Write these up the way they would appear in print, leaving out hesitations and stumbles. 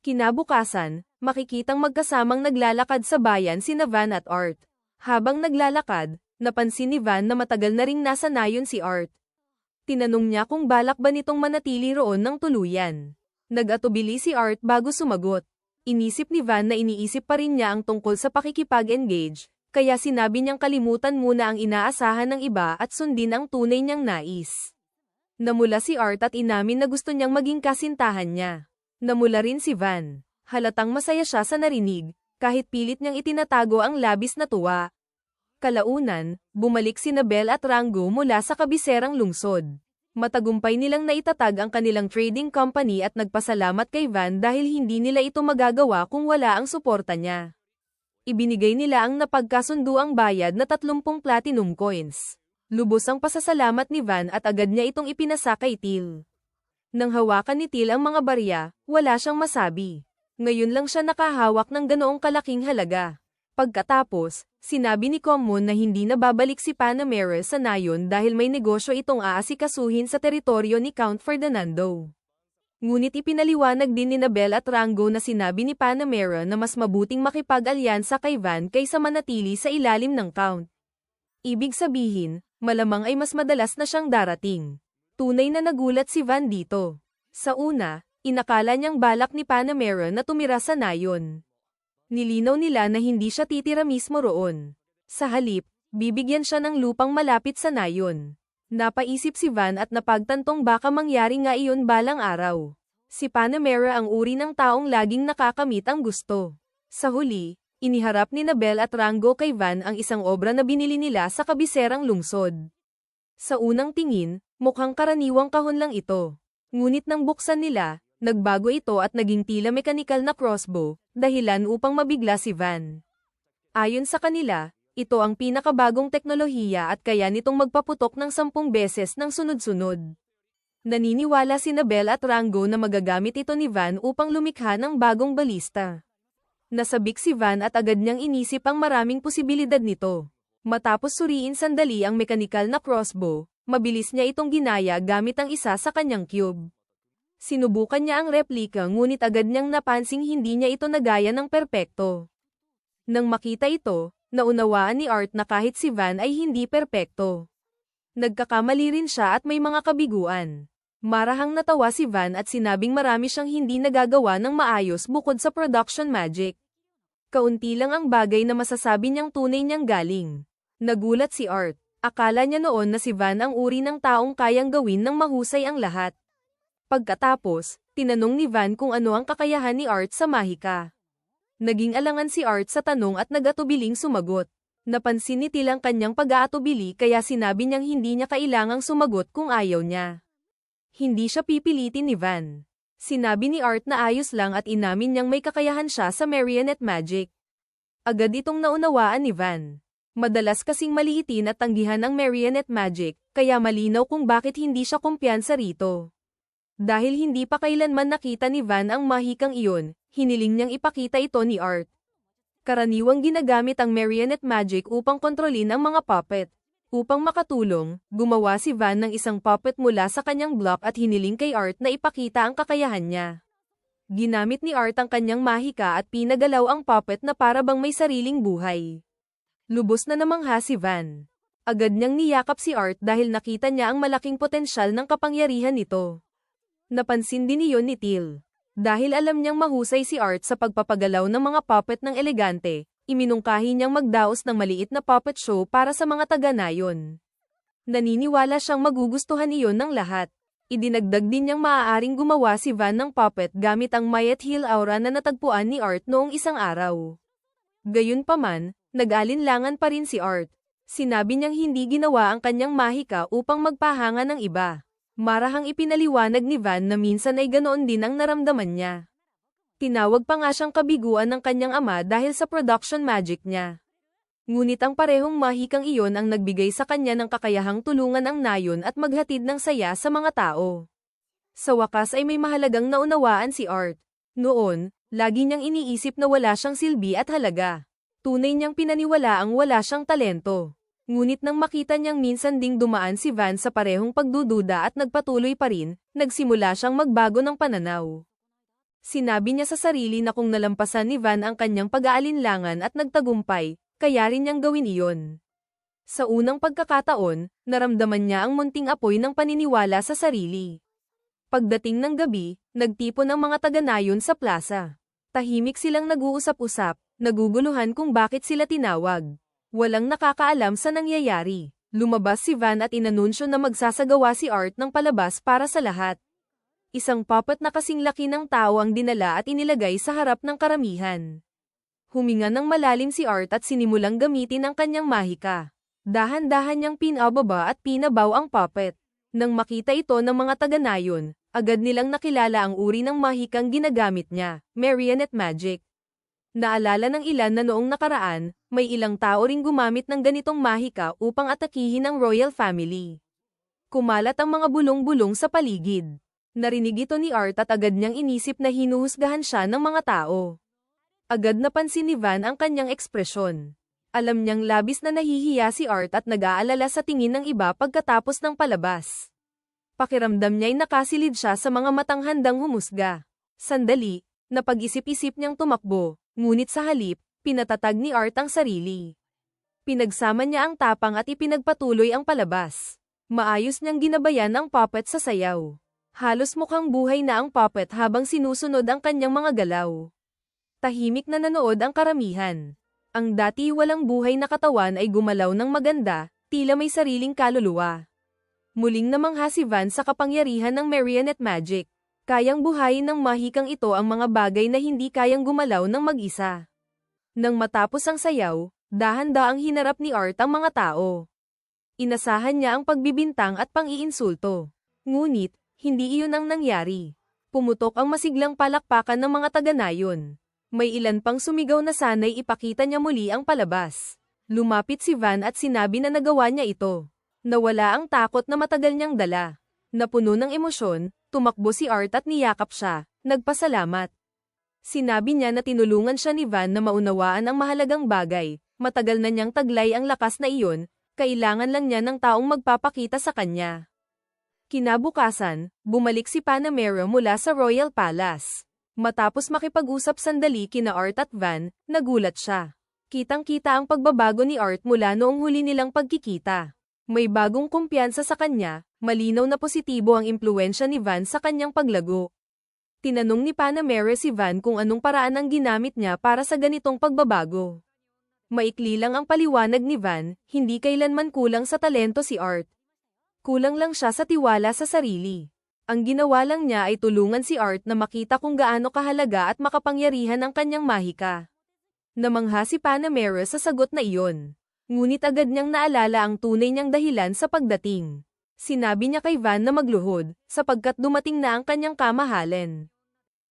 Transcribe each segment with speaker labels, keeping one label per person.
Speaker 1: Kinabukasan, makikitang magkasamang naglalakad sa bayan sina Van at Art. Habang naglalakad, napansin ni Van na matagal na ring nasa nayon si Art. Tinanong niya kung balak ba nitong manatili roon ng tuluyan. Nag-atubili si Art bago sumagot. Inisip ni Van na iniisip pa rin niya ang tungkol sa pakikipag-engage, kaya sinabi niyang kalimutan muna ang inaasahan ng iba at sundin ang tunay niyang nais. Namula si Art at inamin na gusto niyang maging kasintahan niya. Namula rin si Van. Halatang masaya siya sa narinig, kahit pilit niyang itinatago ang labis na tuwa. Kalaunan, bumalik sina Belle at Rango mula sa kabiserang lungsod. Matagumpay nilang naitatag ang kanilang trading company at nagpasalamat kay Van dahil hindi nila ito magagawa kung wala ang suporta niya. Ibinigay nila ang napagkasunduang bayad na 30 platinum coins. Lubos ang pasasalamat ni Van at agad niya itong ipinasa kay Till. Nang hawakan ni Till ang mga barya, wala siyang masabi. Ngayon lang siya nakahawak ng ganoong kalaking halaga. Pagkatapos, sinabi ni Common na hindi na babalik si Panamera sa nayon dahil may negosyo itong aasikasuhin sa teritoryo ni Count Ferdinando. Ngunit ipinaliwanag din ni Belle at Rango na sinabi ni Panamera na mas mabuting makipag-alyansa kay Van kaysa manatili sa ilalim ng Count. Ibig sabihin, malamang ay mas madalas na siyang darating. Tunay na nagulat si Van dito. Sa una, inakala niyang balak ni Panamera na tumira sa nayon. Nilinaw nila na hindi siya titira mismo roon. Sa halip, bibigyan siya ng lupang malapit sa nayon. Napaisip si Van at napagtantong baka mangyari nga iyon balang araw. Si Panamera ang uri ng taong laging nakakamit ang gusto. Sa huli, iniharap ni Belle at Rango kay Van ang isang obra na binili nila sa kabiserang lungsod. Sa unang tingin, mukhang karaniwang kahon lang ito. Ngunit nang buksan nila, nagbago ito at naging tila mechanical na crossbow, dahilan upang mabigla si Van. Ayon sa kanila, ito ang pinakabagong teknolohiya at kaya nitong magpaputok ng 10 beses ng sunod-sunod. Naniniwala si Belle at Rango na magagamit ito ni Van upang lumikha ng bagong balista. Nasabik si Van at agad niyang inisip ang maraming posibilidad nito. Matapos suriin sandali ang mechanical na crossbow, mabilis niya itong ginaya gamit ang isa sa kanyang cube. Sinubukan niya ang replika ngunit agad niyang napansing hindi niya ito nagaya ng perpekto. Nang makita ito, naunawaan ni Art na kahit si Van ay hindi perpekto. Nagkakamali rin siya at may mga kabiguan. Marahang natawa si Van at sinabing marami siyang hindi nagagawa ng maayos bukod sa production magic. Kaunti lang ang bagay na masasabi niyang tunay niyang galing. Nagulat si Art. Akala niya noon na si Van ang uri ng taong kayang gawin ng mahusay ang lahat. Pagkatapos, tinanong ni Van kung ano ang kakayahan ni Art sa mahika. Naging alangan si Art sa tanong at nag-atubiling sumagot. Napansin ni Till ang kanyang pag-aatubili kaya sinabi niyang hindi niya kailangang sumagot kung ayaw niya. Hindi siya pipilitin ni Van. Sinabi ni Art na ayos lang at inamin niyang may kakayahan siya sa marionette magic. Agad itong naunawaan ni Van. Madalas kasing maliitin at tanggihan ang marionette magic, kaya malinaw kung bakit hindi siya kumpiyansa rito. Dahil hindi pa kailanman nakita ni Van ang mahikang iyon, hiniling niyang ipakita ito ni Art. Karaniwang ginagamit ang marionette magic upang kontrolin ang mga puppet. Upang makatulong, gumawa si Van ng isang puppet mula sa kanyang block at hiniling kay Art na ipakita ang kakayahan niya. Ginamit ni Art ang kanyang mahika at pinagalaw ang puppet na para bang may sariling buhay. Lubos na namangha si Van. Agad niyang niyakap si Art dahil nakita niya ang malaking potensyal ng kapangyarihan nito. Napansin din iyon ni Till. Dahil alam niyang mahusay si Art sa pagpapagalaw ng mga puppet ng elegante, iminungkahi niyang magdaos ng maliit na puppet show para sa mga taga-nayon. Naniniwala siyang magugustuhan iyon ng lahat. Idinagdag din niyang maaaring gumawa si Van ng puppet gamit ang Mayet Hill aura na natagpuan ni Art noong isang araw. Gayunpaman, nag-alinlangan pa rin si Art. Sinabi niyang hindi ginawa ang kanyang mahika upang magpahanga ng iba. Marahang ipinaliwanag ni Van na minsan ay ganoon din ang naramdaman niya. Tinawag pa nga siyang kabiguan ng kanyang ama dahil sa production magic niya. Ngunit ang parehong mahikang iyon ang nagbigay sa kanya ng kakayahang tulungan ang nayon at maghatid ng saya sa mga tao. Sa wakas ay may mahalagang naunawaan si Art. Noon, lagi niyang iniisip na wala siyang silbi at halaga. Tunay niyang pinaniwalaang wala siyang talento. Ngunit nang makita niyang minsan ding dumaan si Van sa parehong pagdududa at nagpatuloy pa rin, nagsimula siyang magbago ng pananaw. Sinabi niya sa sarili na kung nalampasan ni Van ang kanyang pag-aalinlangan at nagtagumpay, kaya rin niyang gawin iyon. Sa unang pagkakataon, naramdaman niya ang munting apoy ng paniniwala sa sarili. Pagdating ng gabi, nagtipon ang mga taga-nayon sa plaza. Tahimik silang nag-uusap-usap, naguguluhan kung bakit sila tinawag. Walang nakakaalam sa nangyayari. Lumabas si Van at inanunsyo na magsasagawa si Art ng palabas para sa lahat. Isang puppet na kasing laki ng tao ang dinala at inilagay sa harap ng karamihan. Huminga ng malalim si Art at sinimulang gamitin ang kanyang mahika. Dahan-dahan niyang pinababa at pinabaw ang puppet. Nang makita ito ng mga taga-nayon, agad nilang nakilala ang uri ng mahikang ginagamit niya, marionette magic. Naalala ng ilan na noong nakaraan, may ilang tao ring gumamit ng ganitong mahika upang atakihin ang royal family. Kumalat ang mga bulong-bulong sa paligid. Narinig ito ni Art at agad niyang inisip na hinuhusgahan siya ng mga tao. Agad napansin ni Van ang kanyang ekspresyon. Alam niyang labis na nahihiya si Art at nag-aalala sa tingin ng iba pagkatapos ng palabas. Pakiramdam niya'y nakasilid siya sa mga matang handang humusga. Sandali, napag-isip-isip niyang tumakbo, ngunit sa halip, pinatatag ni Art ang sarili. Pinagsama niya ang tapang at ipinagpatuloy ang palabas. Maayos niyang ginabayan ang puppet sa sayaw. Halos mukhang buhay na ang puppet habang sinusunod ang kanyang mga galaw. Tahimik na nanood ang karamihan. Ang dati walang buhay na katawan ay gumalaw ng maganda, tila may sariling kaluluwa. Muling namangha si Van sa kapangyarihan ng marionette magic. Kayang buhayin ng mahikang ito ang mga bagay na hindi kayang gumalaw ng mag-isa. Nang matapos ang sayaw, dahan-daang hinarap ni Art ang mga tao. Inasahan niya ang pagbibintang at pang-iinsulto. Ngunit, hindi iyon ang nangyari. Pumutok ang masiglang palakpakan ng mga taga-nayon. May ilan pang sumigaw na sana'y ipakita niya muli ang palabas. Lumapit si Van at sinabi na nagawa niya ito. Nawala ang takot na matagal niyang dala. Napuno ng emosyon, tumakbo si Art at niyakap siya, nagpasalamat. Sinabi niya na tinulungan siya ni Van na maunawaan ang mahalagang bagay, matagal na niyang taglay ang lakas na iyon, kailangan lang niya ng taong magpapakita sa kanya. Kinabukasan, bumalik si Panamera mula sa Royal Palace. Matapos makipag-usap sandali kina Art at Van, nagulat siya. Kitang-kita ang pagbabago ni Art mula noong huli nilang pagkikita. May bagong kumpiyansa sa kanya, malinaw na positibo ang impluwensya ni Van sa kanyang paglago. Tinanong ni Panamera si Van kung anong paraan ang ginamit niya para sa ganitong pagbabago. Maikli lang ang paliwanag ni Van, hindi kailanman kulang sa talento si Art. Kulang lang siya sa tiwala sa sarili. Ang ginawa lang niya ay tulungan si Art na makita kung gaano kahalaga at makapangyarihan ang kanyang mahika. Namangha si Panamera sa sagot na iyon. Ngunit agad niyang naalala ang tunay niyang dahilan sa pagdating. Sinabi niya kay Van na magluhod, sapagkat dumating na ang kanyang kamahalan.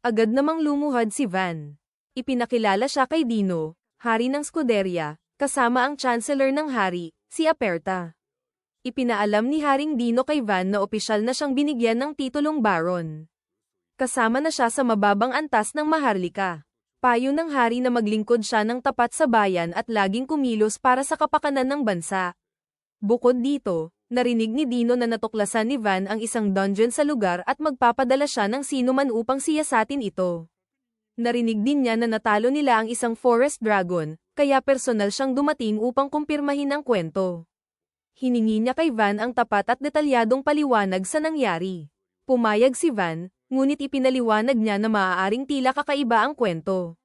Speaker 1: Agad namang lumuhad si Van. Ipinakilala siya kay Dino, hari ng Scuderia, kasama ang Chancellor ng hari, si Aperta. Ipinaalam ni Haring Dino kay Van na opisyal na siyang binigyan ng titulong Baron. Kasama na siya sa mababang antas ng Maharlika. Payo ng hari na maglingkod siya ng tapat sa bayan at laging kumilos para sa kapakanan ng bansa. Bukod dito, narinig ni Dino na natuklasan ni Van ang isang dungeon sa lugar at magpapadala siya ng sinuman upang siyasatin ito. Narinig din niya na natalo nila ang isang forest dragon, kaya personal siyang dumating upang kumpirmahin ang kwento. Hiningi niya kay Van ang tapat at detalyadong paliwanag sa nangyari. Pumayag si Van, ngunit ipinaliwanag niya na maaaring tila kakaiba ang kwento.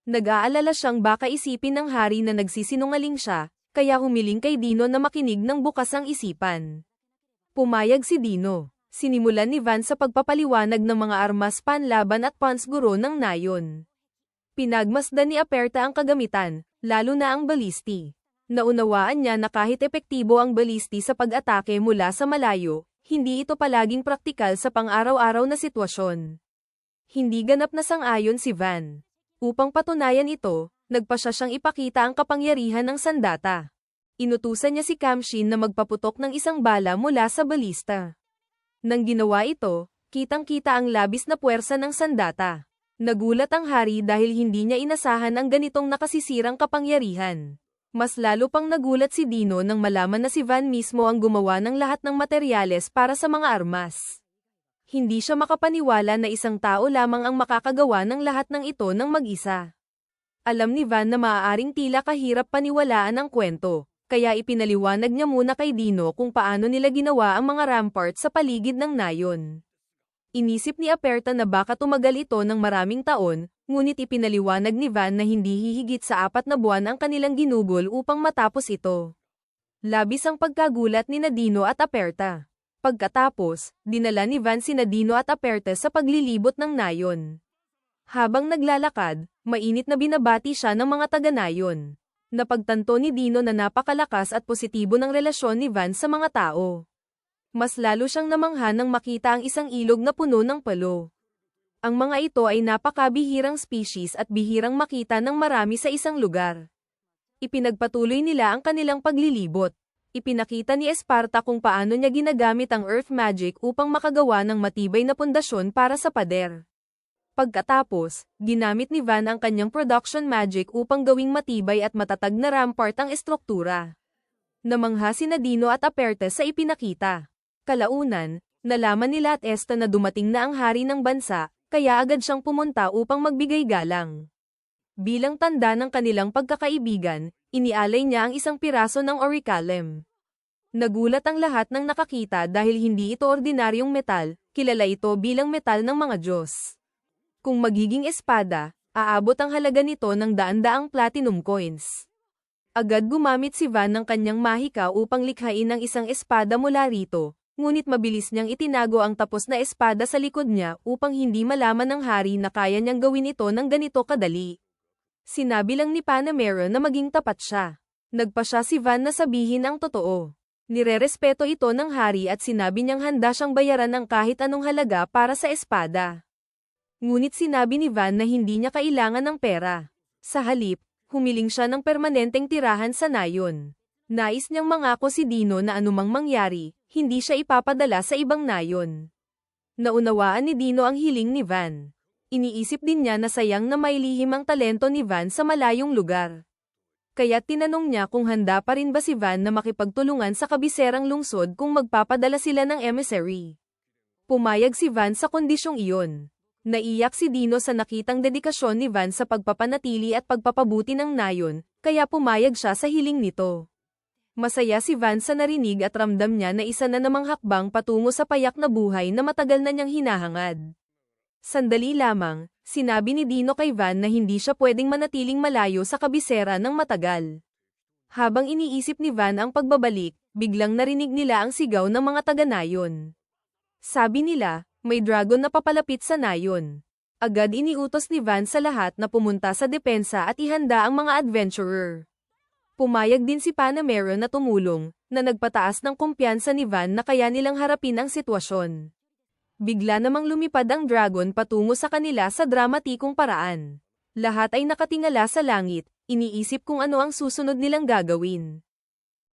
Speaker 1: Nag-aalala siyang baka isipin ng hari na nagsisinungaling siya, kaya humiling kay Dino na makinig ng bukas ang isipan. Pumayag si Dino. Sinimulan ni Van sa pagpapaliwanag ng mga armas panlaban at pansguro ng nayon. Pinagmasdan ni Aperta ang kagamitan, lalo na ang balisti. Naunawaan niya na kahit epektibo ang balisti sa pag-atake mula sa malayo, hindi ito palaging praktikal sa pang-araw-araw na sitwasyon. Hindi ganap na sang-ayon si Van. Upang patunayan ito, nagpasya siyang ipakita ang kapangyarihan ng sandata. Inutusan niya si Kamshin na magpaputok ng isang bala mula sa balista. Nang ginawa ito, kitang-kita ang labis na puwersa ng sandata. Nagulat ang hari dahil hindi niya inasahan ang ganitong nakasisirang kapangyarihan. Mas lalo pang nagulat si Dino nang malaman na si Van mismo ang gumawa ng lahat ng materyales para sa mga armas. Hindi siya makapaniwala na isang tao lamang ang makakagawa ng lahat ng ito ng mag-isa. Alam ni Van na maaaring tila kahirap paniwalaan ang kwento, kaya ipinaliwanag niya muna kay Dino kung paano nila ginawa ang mga rampart sa paligid ng nayon. Inisip ni Aperta na baka tumagal ito ng maraming taon, ngunit ipinaliwanag ni Van na hindi hihigit sa 4 na buwan ang kanilang ginugol upang matapos ito. Labis ang pagkagulat ni Dino at Aperta. Pagkatapos, dinala ni Van si Dino at Aperta sa paglilibot ng nayon. Habang naglalakad, mainit na binabati siya ng mga taga-nayon. Napagtanto ni Dino na napakalakas at positibo ng relasyon ni Van sa mga tao. Mas lalo siyang namangha nang makita ang isang ilog na puno ng palo. Ang mga ito ay napakabihirang species at bihirang makita ng marami sa isang lugar. Ipinagpatuloy nila ang kanilang paglilibot. Ipinakita ni Esparta kung paano niya ginagamit ang Earth Magic upang makagawa ng matibay na pundasyon para sa pader. Pagkatapos, ginamit ni Van ang kanyang Production Magic upang gawing matibay at matatag na rampart ang estruktura. Namangha si Dino at Aperta sa ipinakita. Kalaunan, nalaman nila at Esta na dumating na ang hari ng bansa, kaya agad siyang pumunta upang magbigay galang. Bilang tanda ng kanilang pagkakaibigan, inialay niya ang isang piraso ng Orichalcum. Nagulat ang lahat ng nakakita dahil hindi ito ordinaryong metal, kilala ito bilang metal ng mga Diyos. Kung magiging espada, aabot ang halaga nito ng daan-daang platinum coins. Agad gumamit si Van ng kanyang mahika upang likhain ang isang espada mula rito, ngunit mabilis niyang itinago ang tapos na espada sa likod niya upang hindi malaman ng hari na kaya niyang gawin ito ng ganito kadali. Sinabi lang ni Panamera na maging tapat siya. Nagpa siya si Van na sabihin ang totoo. Nirerespeto ito ng hari at sinabi niyang handa siyang bayaran ng kahit anong halaga para sa espada. Ngunit sinabi ni Van na hindi niya kailangan ng pera. Sa halip, humiling siya ng permanenteng tirahan sa nayon. Nais niyang mangako si Dino na anumang mangyari, hindi siya ipapadala sa ibang nayon. Naunawaan ni Dino ang hiling ni Van. Iniisip din niya na sayang na mailihim ang talento ni Van sa malayong lugar. Kaya tinanong niya kung handa pa rin ba si Van na makipagtulungan sa kabiserang lungsod kung magpapadala sila ng emissary. Pumayag si Van sa kondisyong iyon. Naiyak si Dino sa nakitang dedikasyon ni Van sa pagpapanatili at pagpapabuti ng nayon, kaya pumayag siya sa hiling nito. Masaya si Van sa narinig at ramdam niya na isa na namang hakbang patungo sa payak na buhay na matagal na niyang hinahangad. Sandali lamang, sinabi ni Dino kay Van na hindi siya pwedeng manatiling malayo sa kabisera ng matagal. Habang iniisip ni Van ang pagbabalik, biglang narinig nila ang sigaw ng mga taga-nayon. Sabi nila, may dragon na papalapit sa nayon. Agad iniutos ni Van sa lahat na pumunta sa depensa at ihanda ang mga adventurer. Pumayag din si Panamera na tumulong, na nagpataas ng kumpiyansa ni Van na kaya nilang harapin ang sitwasyon. Bigla namang lumipad ang dragon patungo sa kanila sa dramatikong paraan. Lahat ay nakatingala sa langit, iniisip kung ano ang susunod nilang gagawin.